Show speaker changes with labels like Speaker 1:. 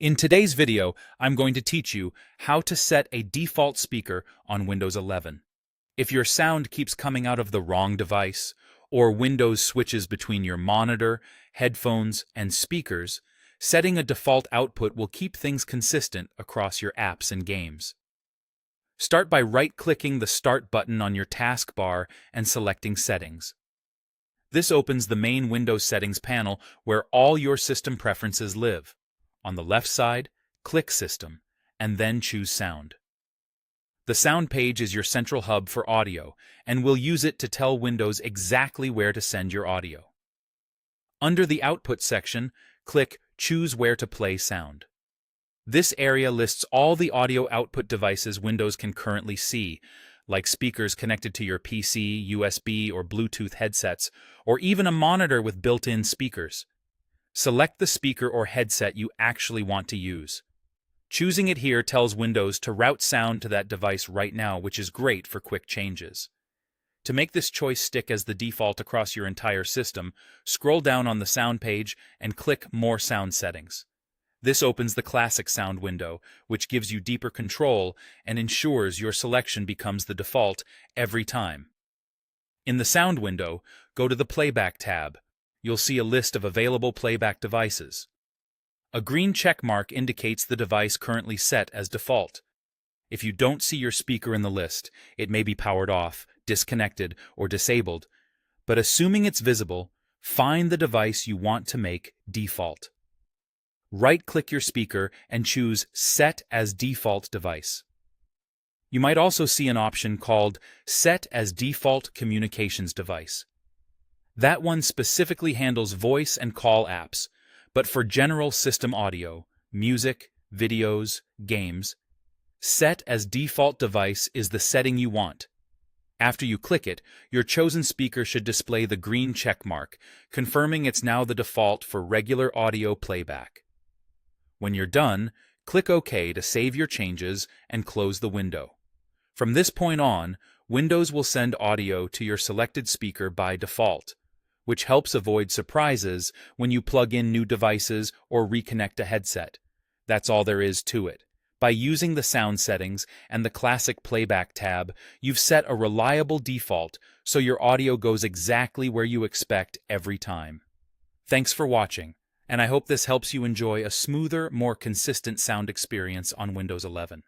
Speaker 1: In today's video, I'm going to teach you how to set a default speaker on Windows 11. If your sound keeps coming out of the wrong device, or Windows switches between your monitor, headphones, and speakers, setting a default output will keep things consistent across your apps and games. Start by right-clicking the Start button on your taskbar and selecting Settings. This opens the main Windows settings panel where all your system preferences live. On the left side, click System, and then choose Sound. The Sound page is your central hub for audio, and we'll use it to tell Windows exactly where to send your audio. Under the Output section, click Choose Where to Play Sound. This area lists all the audio output devices Windows can currently see, like speakers connected to your PC, USB, or Bluetooth headsets, or even a monitor with built-in speakers. Select the speaker or headset you actually want to use. Choosing it here tells Windows to route sound to that device right now, which is great for quick changes. To make this choice stick as the default across your entire system, scroll down on the Sound page and click More Sound Settings. This opens the Classic Sound window, which gives you deeper control and ensures your selection becomes the default every time. In the Sound window, go to the Playback tab. You'll see a list of available playback devices. A green check mark indicates the device currently set as default. If you don't see your speaker in the list, it may be powered off, disconnected, or disabled, but assuming it's visible, find the device you want to make default. Right-click your speaker and choose Set as Default Device. You might also see an option called Set as Default Communications Device. That one specifically handles voice and call apps, but for general system audio, music, videos, games, Set as Default Device is the setting you want. After you click it, your chosen speaker should display the green check mark, confirming it's now the default for regular audio playback. When you're done, click OK to save your changes and close the window. From this point on, Windows will send audio to your selected speaker by default, which helps avoid surprises when you plug in new devices or reconnect a headset. That's all there is to it. By using the Sound settings and the Classic Playback tab, you've set a reliable default so your audio goes exactly where you expect every time. Thanks for watching, and I hope this helps you enjoy a smoother, more consistent sound experience on Windows 11.